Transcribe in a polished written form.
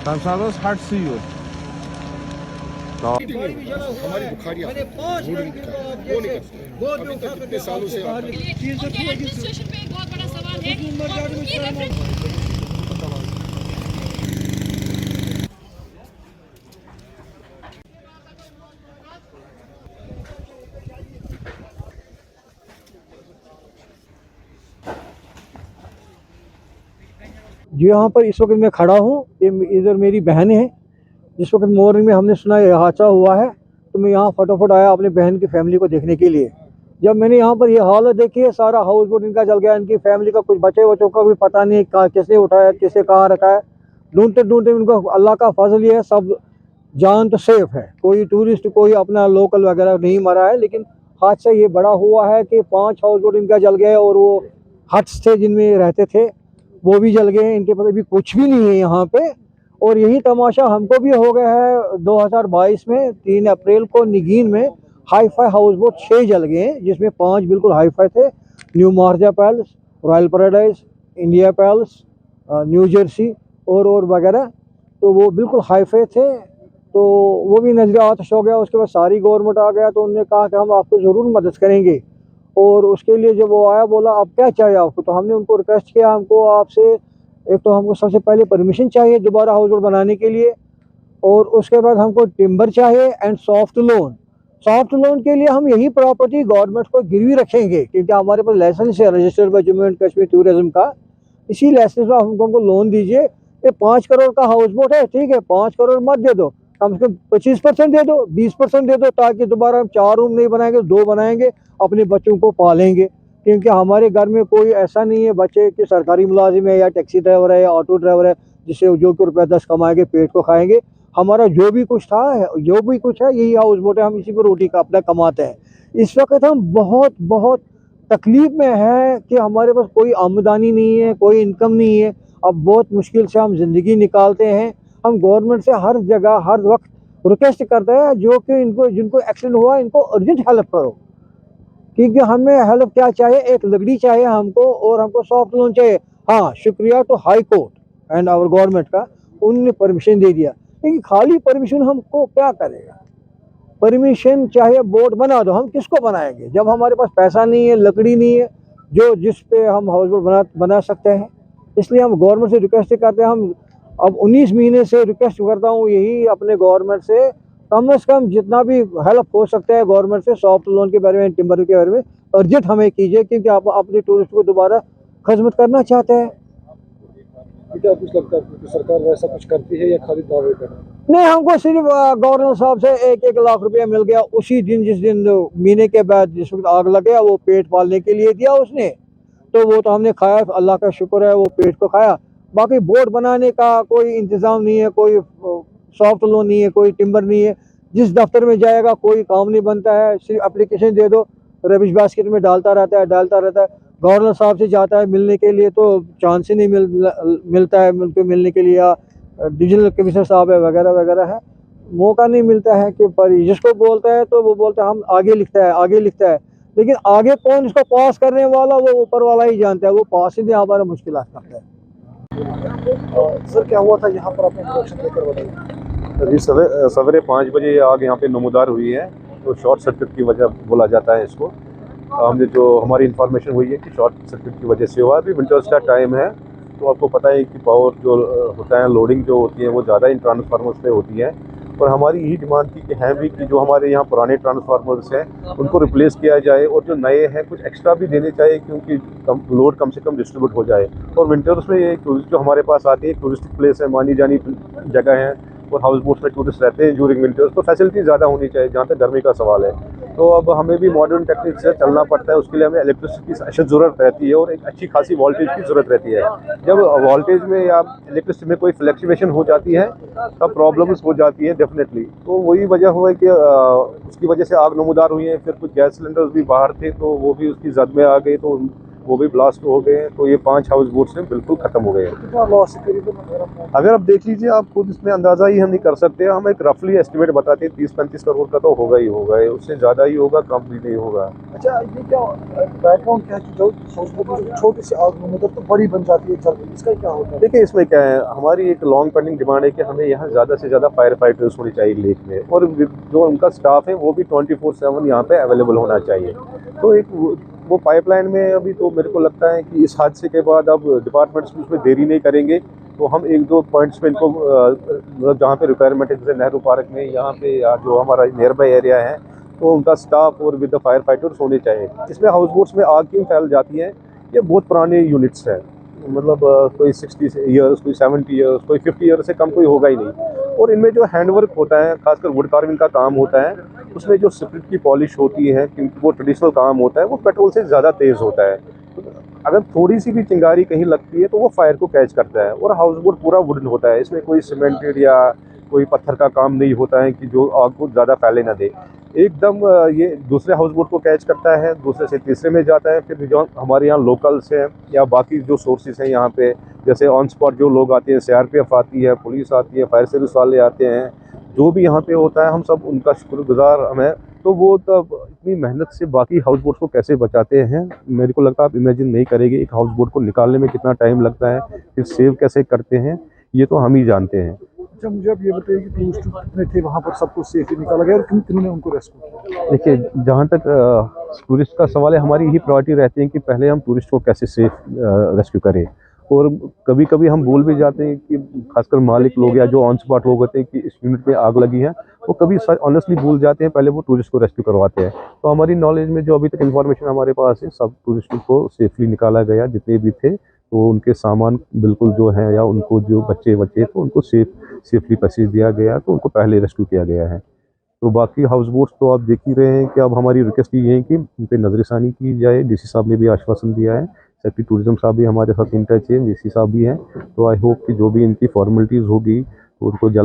Cansados hard see you. हमारी बुखारियाँ वो नहीं करते। अभी तक कितने सालों से उनके एडमिनिस्ट्रेशन पे एक बहुत बड़ा सवाल है और उनकी रेफरेंस जो यहाँ पर इस वक्त मैं खड़ा हूँ, ये इधर मेरी बहन है। जिस वक्त मॉर्निंग में हमने सुना ये हादसा हुआ है तो मैं यहाँ फटाफट आया अपनी बहन की फैमिली को देखने के लिए। जब मैंने यहाँ पर ये हालत देखी है, सारा हाउस बोट इनका जल गया, इनकी फैमिली का कुछ बच्चे बच्चों का भी पता नहीं किसने उठाया किसने कहाँ रखा है। ढूंढते ढूंढते उनको अल्लाह का फजल ये है, सब जान तो सेफ है, कोई टूरिस्ट कोई अपना लोकल वगैरह नहीं मरा है। लेकिन हादसा ये बड़ा हुआ है कि 5 हाउस बोट इनका जल गया और वो हट्स थे जिनमें रहते थे वो भी जल गए। इनके पास अभी कुछ भी नहीं है यहाँ पे। और यही तमाशा हमको भी हो गया है 2022 में 3 अप्रैल को निगीन में हाई फाई हाउस बोट 6 जल गए, जिसमें 5 बिल्कुल हाई फाई थे। New Marja Palace, Royal Paradise, India Palace, New Jersey और वगैरह, तो वो बिल्कुल हाई फाई थे। तो वो भी नजर आतश हो गया। उसके बाद सारी गवर्नमेंट आ गया तो उन्होंने कहा कि हम आपको ज़रूर मदद करेंगे। और उसके लिए जब वो आया बोला अब क्या चाहिए आपको, तो हमने उनको रिक्वेस्ट किया हमको आपसे एक तो हमको सबसे पहले परमिशन चाहिए दोबारा हाउस बोट बनाने के लिए, और उसके बाद हमको टिम्बर चाहिए and soft loan. Soft loan के लिए हम यही प्रॉपर्टी गवर्नमेंट को गिरवी रखेंगे क्योंकि हमारे पास लाइसेंस है registered bye Jammu and Kashmir tourism का। इसी लाइसेंस में हमको लोन दीजिए। ये 5 करोड़ का हाउस बोट है, ठीक है, 5 करोड़ मत दे दो, कम से कम 25% दे दो, 20% दे दो, ताकि दोबारा हम 4 रूम नहीं बनाएंगे 2 बनाएंगे, अपने बच्चों को पालेंगे। क्योंकि हमारे घर में कोई ऐसा नहीं है बच्चे कि सरकारी मुलाजिम है या टैक्सी ड्राइवर है या ऑटो ड्राइवर है जिससे जो कि रुपये 10 कमाएंगे पेट को खाएंगे। हमारा जो भी कुछ है यही हाउस बोट है, हम इसी पर रोटी का अपना कमाते हैं। इस वक्त हम बहुत बहुत तकलीफ में है कि हमारे पास कोई आमदनी नहीं है, कोई इनकम नहीं है। अब बहुत मुश्किल से हम ज़िंदगी निकालते हैं। हम गवर्नमेंट से हर जगह हर वक्त रिक्वेस्ट करते हैं जो कि जिनको एक्सीडेंट हुआ इनको अर्जेंट हेल्प करो। क्योंकि हमें हेल्प क्या चाहिए, एक लकड़ी चाहिए हमको और हमको सॉफ्ट लोन चाहिए। हाँ, शुक्रिया to High Court and our government का, उनने परमिशन दे दिया। लेकिन खाली परमिशन हमको क्या करेगा, परमिशन चाहिए बोट बना दो, हम किसको बनाएंगे जब हमारे पास पैसा नहीं है, लकड़ी नहीं है जो जिस पे हम हाउस बोट बना सकते हैं। इसलिए हम गवर्नमेंट से रिक्वेस्ट करते हैं। हम अब 19 महीने से रिक्वेस्ट करता हूँ यही अपने गवर्नमेंट से कम जितना भी हेल्प हो सकता है गवर्नमेंट से सॉफ्ट लोन के बारे में, टिम्बर के बारे में अर्जेंट हमें कीजिए क्योंकि आप अपने टूरिस्ट को दोबारा खिदमत करना चाहते हैं। क्या कुछ लगता है कि सरकार वैसा कुछ करती है या खाली दावे कर रही है? नहीं, हमको सिर्फ गवर्नर साहब से 1-1 लाख रुपया मिल गया उसी दिन जिस दिन महीने के बाद जिस वक्त आग लग गया, वो पेट पालने के लिए दिया उसने, तो वो तो हमने खाया, अल्लाह का शुक्र है वो पेट को खाया। बाकी बोट बनाने का कोई इंतज़ाम नहीं है, कोई सॉफ्ट लोन नहीं है, कोई टिम्बर नहीं है। जिस दफ्तर में जाएगा कोई काम नहीं बनता है, सिर्फ एप्लीकेशन दे दो, रबिश बास्केट में डालता रहता है। गवर्नर साहब से जाता है मिलने के लिए तो चांस ही नहीं मिलता है उनको मिलने के लिए, या डिविजनल कमिश्नर साहब है वगैरह वगैरह है, मौका नहीं मिलता है कि पर जिसको बोलता है तो वो बोलता है हम आगे लिखता है। लेकिन आगे कौन इसको पास करने वाला वो ऊपर वाला ही जानता है, वो पास ही नहीं हमारा मुश्किल करता है। सर क्या हुआ था यहाँ पर, अपने इंट्रोडक्शन देकर बताइए। जी सवेरे 5 बजे ये आग यहाँ पे नमूदार हुई है, तो शॉर्ट सर्किट की वजह बोला जाता है इसको। हमने जो हमारी इन्फॉर्मेशन हुई है कि शॉर्ट सर्किट की वजह से हुआ। अभी विंटर्स का टाइम है तो आपको पता है कि पावर जो होता है, लोडिंग जो होती है वो ज़्यादा इन ट्रांसफार्मर्स पे होती है। और हमारी यही डिमांड थी कि है भी कि जो हमारे यहाँ पुराने ट्रांसफार्मर्स हैं उनको रिप्लेस किया जाए और जो नए हैं कुछ एक्स्ट्रा भी देने चाहिए क्योंकि लोड कम से कम डिस्ट्रीब्यूट हो जाए। और विंटर्स में ये टूरिस्ट जो हमारे पास आते हैं, टूरिस्टिक प्लेस है, मानी जानी जगह है और हाउस बोट्स में टूरिस्ट रहते हैं ड्यूरिंग विंटर्स, तो फैसिलिटी ज़्यादा होनी चाहिए जहाँ तक गर्मी का सवाल है। तो अब हमें भी मॉडर्न टेक्निक से चलना पड़ता है, उसके लिए हमें इलेक्ट्रिसिटी की अशद ज़रूरत रहती है और एक अच्छी खासी वोल्टेज की ज़रूरत रहती है। जब वोल्टेज में या इलेक्ट्रिसिटी में कोई फ्लैक्चुएशन हो जाती है तब प्रॉब्लम्स हो जाती है डेफिनेटली। तो वही वजह हुआ कि उसकी वजह से आग नमूदार हुई है। फिर कुछ गैस सिलेंडर्स भी बाहर थे तो वो भी उसकी जद में आ गई, तो वो भी ब्लास्ट हो गए हैं। तो ये 5 हाउस बोट्स हैं बिल्कुल ख़त्म हो गए हैं। कितना लॉस है करीबन? अगर आप देख लीजिए, आप खुद इसमें अंदाज़ा ही हम नहीं कर सकते। हम एक रफली एस्टिमेट बताते हैं 30-35 करोड़ का तो होगा ही होगा, उससे ज़्यादा ही होगा, कम भी नहीं होगा। अच्छा, ये क्या बैकग्राउंड क्या है कि जो छोटी सी आग में मतलब तो बड़ी बन जाती है जल्दी, इसका क्या होता है? देखिए इसमें क्या है, हमारी एक लॉन्ग पेंडिंग डिमांड है कि हमें यहाँ ज़्यादा से ज़्यादा फायर फाइटर्स होने चाहिए लेक में, और जो उनका स्टाफ है वो भी 24/7 यहाँ पे अवेलेबल होना चाहिए। तो एक वो पाइपलाइन में अभी तो मेरे को लगता है कि इस हादसे के बाद अब डिपार्टमेंट्स उसमें देरी नहीं करेंगे, तो हम 1-2 पॉइंट्स पे इनको मतलब जहाँ पे रिक्वायरमेंट है, जैसे नेहरू पार्क में, यहाँ पे या जो हमारा नियर बाई एरिया है, तो उनका स्टाफ और विद द फायर फाइटर्स होने चाहिए। इसमें हाउस बोट्स में आग क्यों फैल जाती है? ये बहुत पुराने यूनिट्स हैं, मतलब कोई 60 ईयर्स, कोई 70 ईयर्स, कोई 50 ईयर्स से कम कोई होगा ही नहीं। और इनमें जो हैंडवर्क होता है, खासकर वुड कार्विंग का काम होता है, उसमें जो स्पिरिट की पॉलिश होती है, क्योंकि वो ट्रेडिशनल काम होता है, वो पेट्रोल से ज़्यादा तेज़ होता है। अगर थोड़ी सी भी चिंगारी कहीं लगती है तो वो फायर को कैच करता है। और हाउस बोट पूरा वुडन होता है, इसमें कोई सीमेंटेड या कोई पत्थर का काम नहीं होता है कि जो आग को ज़्यादा फैले ना दे। एकदम ये दूसरे हाउस बोट को कैच करता है, दूसरे से तीसरे में जाता है। फिर जो हमारे यहाँ लोकल्स हैं या बाकी जो सोर्सेज हैं यहाँ पे, जैसे ऑन स्पॉट जो लोग आते हैं, सीआरपीएफ आती है, पुलिस आती है, फायर सर्विस वाले आते हैं, जो भी यहाँ पे होता है हम सब उनका शुक्रगुजार हमें। तो वो तब इतनी मेहनत से बाकी हाउस बोट्स को कैसे बचाते हैं, मेरे को लगता है आप इमेजिन नहीं करेंगे एक हाउस बोट को निकालने में कितना टाइम लगता है, फिर सेव कैसे करते हैं, ये तो हम ही जानते हैं। अच्छा, मुझे आप ये बताइए कि टूरिस्ट कितने थे वहाँ पर, सबको सेफली निकाला गया और किन्होंने उनको रेस्क्यू किया? देखिए, जहाँ तक टूरिस्ट का सवाल है, हमारी यही प्रायोरिटी रहती है कि पहले हम टूरिस्ट को कैसे सेफ रेस्क्यू करें। और कभी कभी हम भूल भी जाते हैं कि खासकर मालिक लोग या जो ऑन स्पॉट लोग होते हैं कि इस यूनिट में आग लगी है, वो कभी ऑनेस्टली भूल जाते हैं, पहले वो टूरिस्ट को रेस्क्यू करवाते हैं। तो हमारी नॉलेज में जो अभी तक इन्फॉर्मेशन हमारे पास है, सब टूरिस्ट को सेफली निकाला गया जितने भी थे। तो उनके सामान बिल्कुल जो है, या उनको जो बच्चे तो उनको सेफली पैसेज दिया गया, तो उनको पहले रेस्क्यू किया गया है। तो बाकी हाउस बोट्स तो आप देख ही रहे हैं कि अब हमारी रिक्वेस्ट ये है कि उन पर नज़रसानी की जाए। डीसी साहब ने भी आश्वासन दिया है, सेक्रेटरी टूरिज्म साहब भी हमारे साथ इन टच है, डीसी साहब भी हैं। तो आई होप कि जो भी इनकी फॉर्मेलिटीज़ होगी तो उनको जल्द